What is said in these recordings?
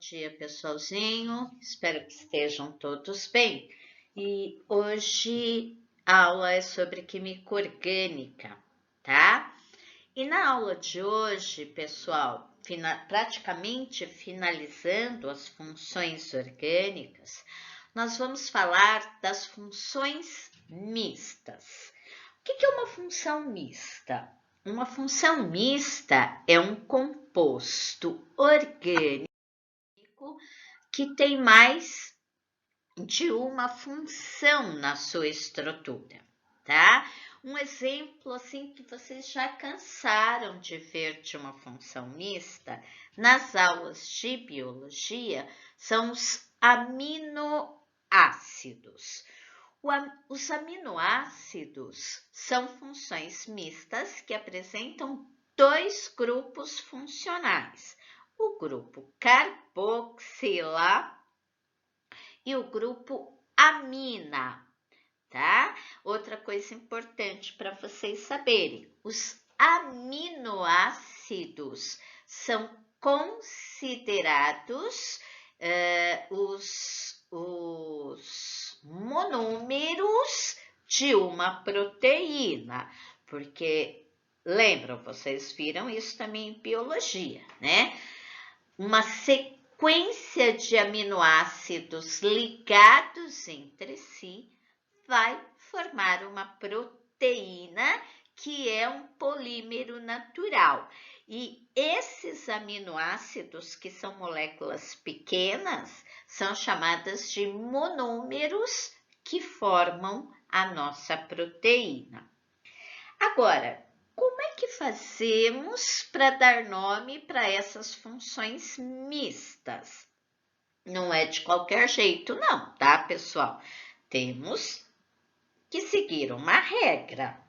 dia, pessoalzinho. Espero que estejam todos bem. E hoje a aula é sobre química orgânica, tá? E na aula de hoje, pessoal, praticamente finalizando as funções orgânicas, nós vamos falar das funções mistas. O que é uma função mista? Uma função mista é um composto orgânico que tem mais de uma função na sua estrutura, tá? Um exemplo assim que vocês já cansaram de ver de uma função mista nas aulas de biologia são os aminoácidos. Os aminoácidos são funções mistas que apresentam dois grupos funcionais, o grupo carboxila e o grupo amina, tá? Outra coisa importante para vocês saberem, os aminoácidos são considerados os monômeros de uma proteína, porque lembram, vocês viram isso também em biologia, né? Uma sequência de aminoácidos ligados entre si vai formar uma proteína que é um polímero natural. E esses aminoácidos, que são moléculas pequenas, são chamadas de monômeros que formam a nossa proteína. Agora, como é que fazemos para dar nome para essas funções mistas? Não é de qualquer jeito, não, tá, pessoal? Temos que seguir uma regra.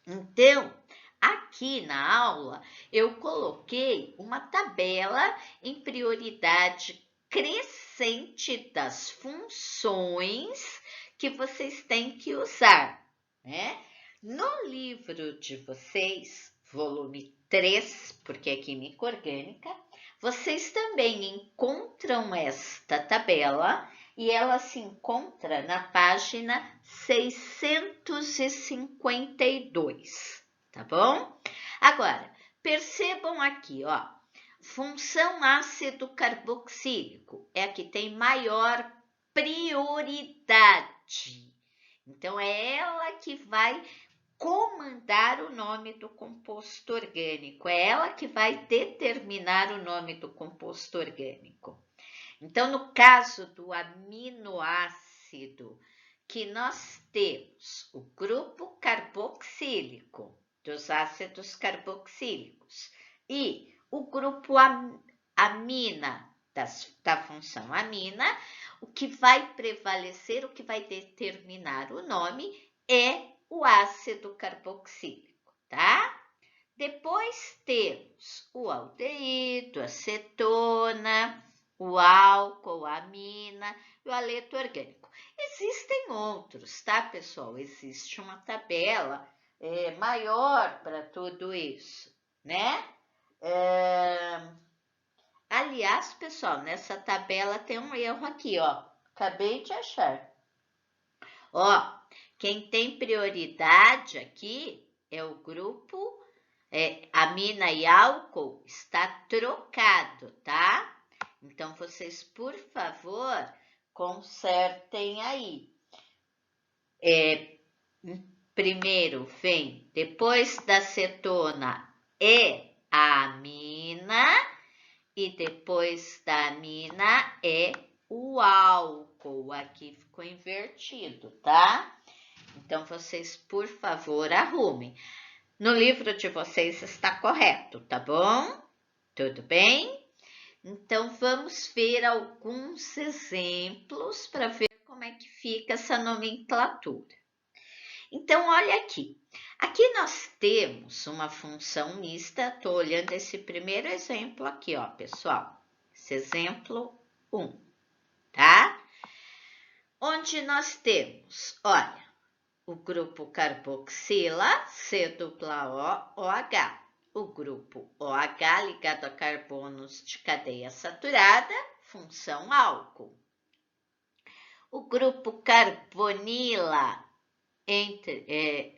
Então, aqui na aula, eu coloquei uma tabela em prioridade crescente das funções que vocês têm que usar, né? No livro de vocês, volume 3, porque é química orgânica, vocês também encontram esta tabela e ela se encontra na página 652, tá bom? Agora, percebam aqui, ó, função ácido carboxílico é a que tem maior prioridade. Então, é ela que vai comandar o nome do composto orgânico, é ela que vai determinar o nome do composto orgânico. Então, no caso do aminoácido, que nós temos o grupo carboxílico dos ácidos carboxílicos e o grupo amina da função amina, o que vai prevalecer, o que vai determinar o nome é o ácido carboxílico, tá? Depois temos o aldeído, a acetona, o álcool, a amina e o aleto orgânico. Existem outros, tá, pessoal? Existe uma tabela maior para tudo isso, né? Aliás, pessoal, nessa tabela tem um erro aqui, ó. Acabei de achar. Ó, quem tem prioridade aqui é o grupo amina e álcool, está trocado, tá? Então, vocês, por favor, consertem aí. Primeiro vem, depois da cetona, é a amina, e depois da amina é o álcool. Aqui ficou invertido, tá? Então, vocês, por favor, arrumem. No livro de vocês está correto, tá bom? Tudo bem? Então, vamos ver alguns exemplos para ver como é que fica essa nomenclatura. Então, olha aqui. Aqui nós temos uma função mista. Estou olhando esse primeiro exemplo aqui, ó, pessoal. Esse exemplo 1, tá? Onde nós temos, olha, o grupo carboxila, C-O-OH. o grupo OH ligado a carbonos de cadeia saturada, função álcool. O grupo carbonila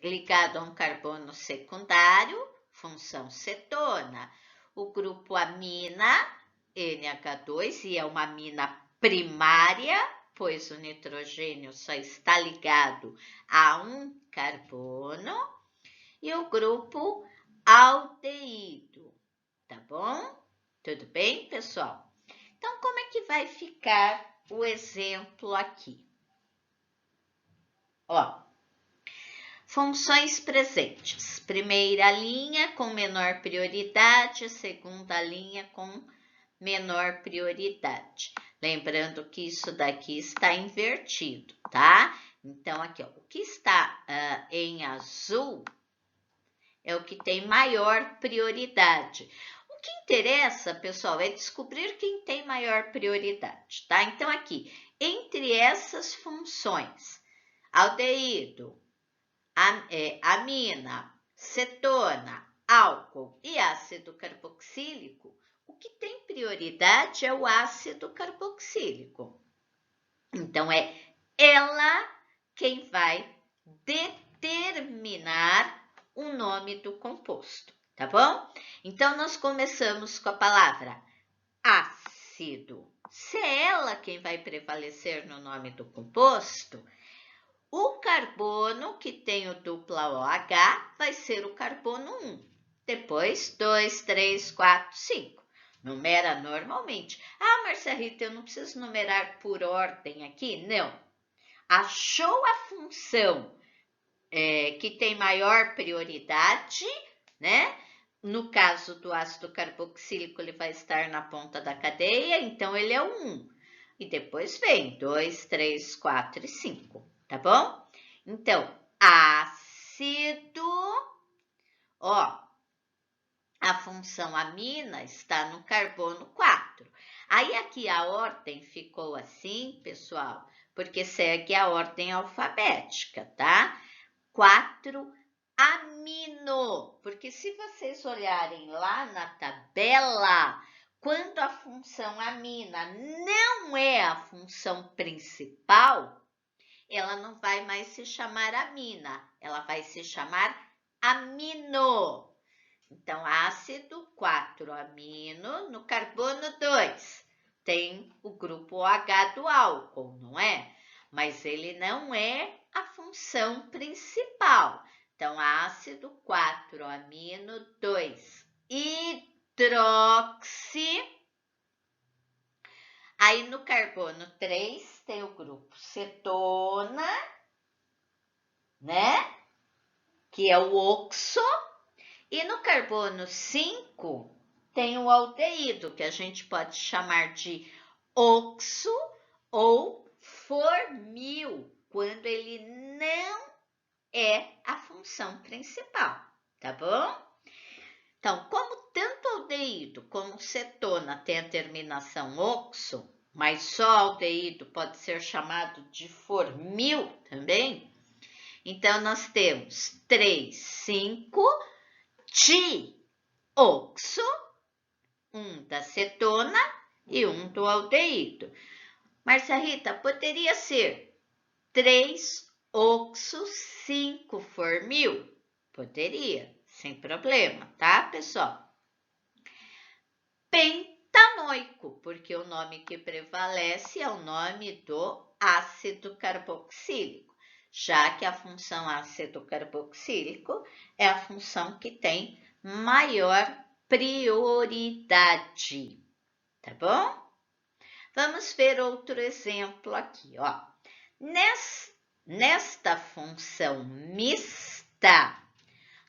ligado a um carbono secundário, função cetona. O grupo amina, NH2, e é uma amina primária, pois o nitrogênio só está ligado a um carbono. E o grupo aldeído, tá bom? Tudo bem, pessoal? Então, como é que vai ficar o exemplo aqui? Ó, funções presentes. Primeira linha com menor prioridade, segunda linha com menor prioridade. Lembrando que isso daqui está invertido, tá? Então, aqui, ó, o que está em azul é o que tem maior prioridade. O que interessa, pessoal, é descobrir quem tem maior prioridade, tá? Então, aqui, entre essas funções, aldeído, amina, cetona, álcool e ácido carboxílico, o que tem prioridade é o ácido carboxílico. Então, é ela quem vai determinar o nome do composto, tá bom? Então, nós começamos com a palavra ácido. Se é ela quem vai prevalecer no nome do composto, o carbono que tem o dupla OH vai ser o carbono 1. Depois, 2, 3, 4, 5. Numera normalmente. Ah, Marcia Rita, eu não preciso numerar por ordem aqui? Não. Achou a função que tem maior prioridade, né? No caso do ácido carboxílico, ele vai estar na ponta da cadeia, então ele é o 1. E depois vem 2, 3, 4 e 5, tá bom? Então, ácido, ó, a função amina está no carbono 4. Aí aqui a ordem ficou assim, pessoal, porque segue a ordem alfabética, tá? 4 amino, porque se vocês olharem lá na tabela, quando a função amina não é a função principal, ela não vai mais se chamar amina, ela vai se chamar amino. Então, ácido 4 amino no carbono 2. Tem o grupo OH do álcool, não é? Mas ele não é a função principal. Então, ácido 4 amino 2 hidroxi. Aí no carbono 3 tem o grupo cetona, né? Que é o oxo. E no carbono 5 tem o aldeído, que a gente pode chamar de oxo ou formil, quando ele não é a função principal, tá bom? Então, como tanto aldeído como cetona tem a terminação oxo, mas só aldeído pode ser chamado de formil também, então nós temos 3, 5 oxo, um da cetona e um do aldeído. Marcia Rita, poderia ser 3 oxo, 5 formil? Poderia, sem problema, tá, pessoal? Pentanoico, porque o nome que prevalece é o nome do ácido carboxílico, já que a função ácido carboxílico é a função que tem maior prioridade, tá bom? Vamos ver outro exemplo aqui, ó. Nesta função mista,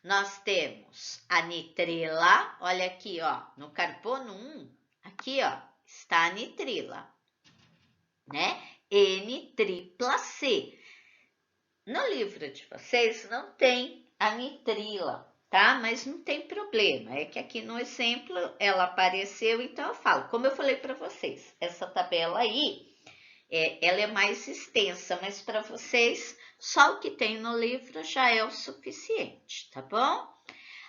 nós temos a nitrila, olha aqui, ó, no carbono 1, aqui, ó, está a nitrila, né? N-tripla-C. No livro de vocês não tem a nitrila, tá? Mas não tem problema, é que aqui no exemplo ela apareceu, então eu falo. Como eu falei para vocês, essa tabela aí, ela é mais extensa, mas para vocês, só o que tem no livro já é o suficiente, tá bom?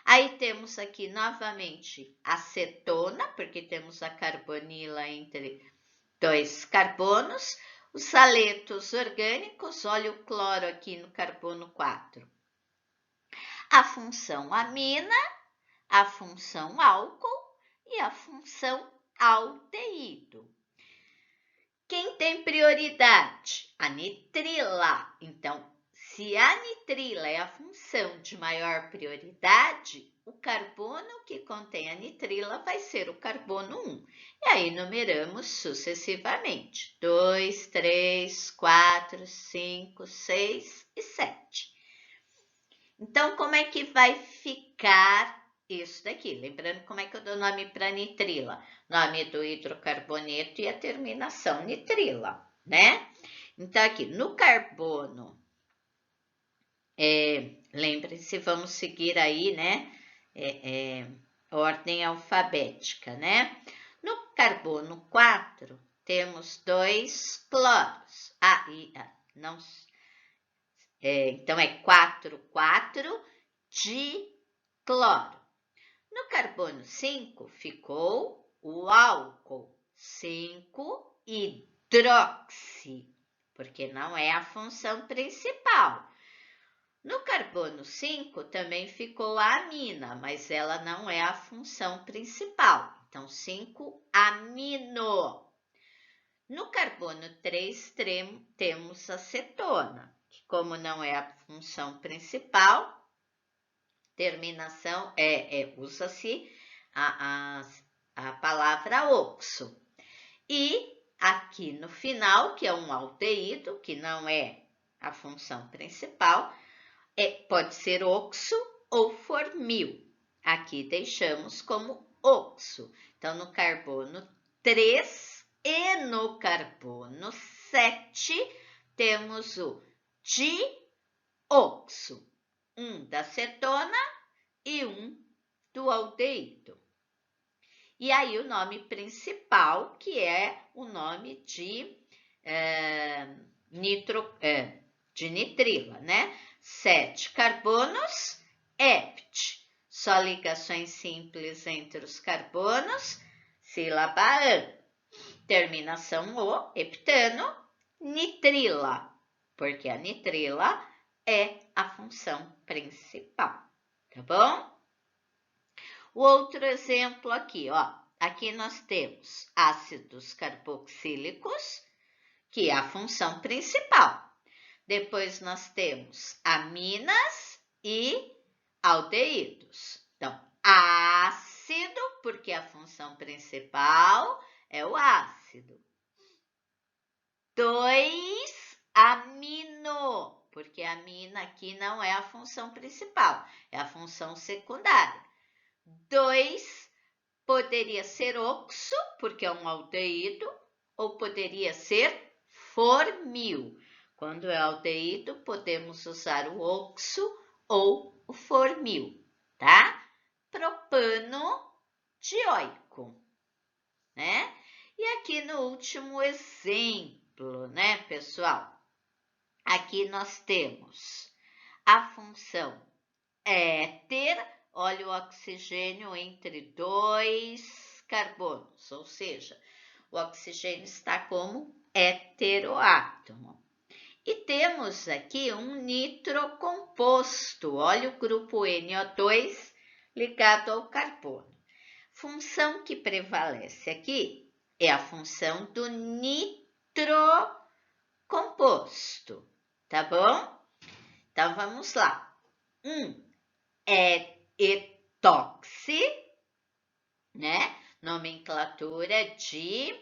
Aí temos aqui novamente acetona, porque temos a carbonila entre dois carbonos. Os saletos orgânicos, olha o cloro aqui no carbono 4. A função amina, a função álcool e a função aldeído. Quem tem prioridade? A nitrila. Então, se a nitrila é a função de maior prioridade, o carbono que contém a nitrila vai ser o carbono 1. E aí numeramos sucessivamente. 2, 3, 4, 5, 6 e 7. Então, como é que vai ficar isso daqui? Lembrando como é que eu dou nome para nitrila. Nome do hidrocarboneto e a terminação nitrila, né? Então, aqui no carbono, lembre-se, vamos seguir aí, né? Ordem alfabética, né? No carbono 4, temos 2 cloros. Não. Então, é 4, 4 de cloro. No carbono 5, ficou o álcool, 5 hidroxi, porque não é a função principal. No carbono 5 também ficou a amina, mas ela não é a função principal. Então, 5 amino. No carbono 3 temos a acetona, que como não é a função principal, terminação usa-se a palavra oxo. E aqui no final, que é um aldeído, que não é a função principal, pode ser oxo ou formil. Aqui deixamos como oxo. Então, no carbono 3 e no carbono 7, temos o dioxo. Um da acetona e um do aldeído. E aí o nome principal, que é o nome de nitrila, né? 7 carbonos, hept. Só ligações simples entre os carbonos, sílaba an. Terminação o, heptano, nitrila, porque a nitrila é a função principal, tá bom? O outro exemplo aqui, ó. Aqui nós temos ácidos carboxílicos, que é a função principal. Depois nós temos aminas e aldeídos. Então, ácido, porque a função principal é o ácido. 2 amino, porque a amina aqui não é a função principal, é a função secundária. 2 poderia ser oxo, porque é um aldeído, ou poderia ser formil. Quando é aldeído, podemos usar o oxo ou o formil, tá? Propano dioico, né? E aqui no último exemplo, né, pessoal? Aqui nós temos a função éter, olha o oxigênio entre 2 carbonos, ou seja, o oxigênio está como heteroátomo. E temos aqui um nitrocomposto, olha o grupo NO2 ligado ao carbono. Função que prevalece aqui é a função do nitrocomposto, tá bom? Então, vamos lá. É etoxi, né? Nomenclatura de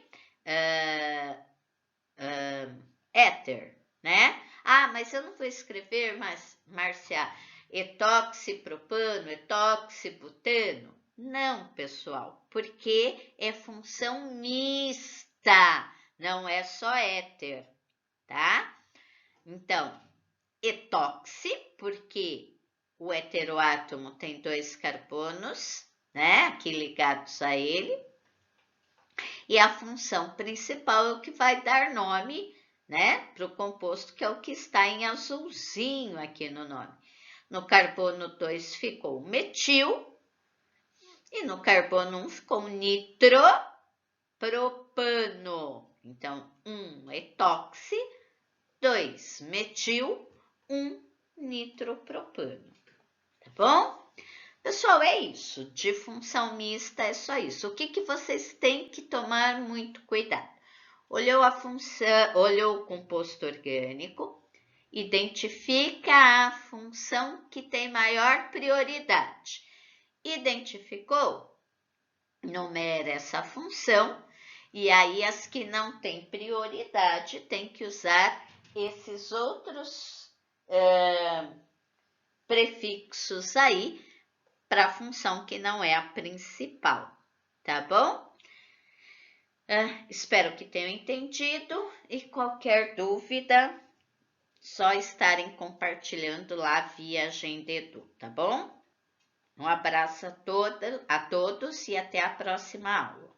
éter, né? Ah, mas eu não vou escrever, Márcia, etoxipropano, etoxibutano. Não, pessoal, porque é função mista, não é só éter, tá? Então, etoxi, porque o heteroátomo tem 2 carbonos, né? Aqui ligados a ele. E a função principal é o que vai dar nome, né? Para o composto, que é o que está em azulzinho aqui no nome. No carbono 2 ficou metil. E no carbono 1 ficou nitropropano. Então, 1 etoxi, 2 metil, 1 nitropropano. Tá bom? Pessoal, é isso. De função mista é só isso. O que vocês têm que tomar muito cuidado? Olhou a função, olhou o composto orgânico, identifica a função que tem maior prioridade. Identificou? Numera essa função, e aí as que não têm prioridade tem que usar esses outros prefixos aí para a função que não é a principal, tá bom? Espero que tenham entendido e qualquer dúvida, só estarem compartilhando lá via Agenda Edu, tá bom? Um abraço a todos e até a próxima aula.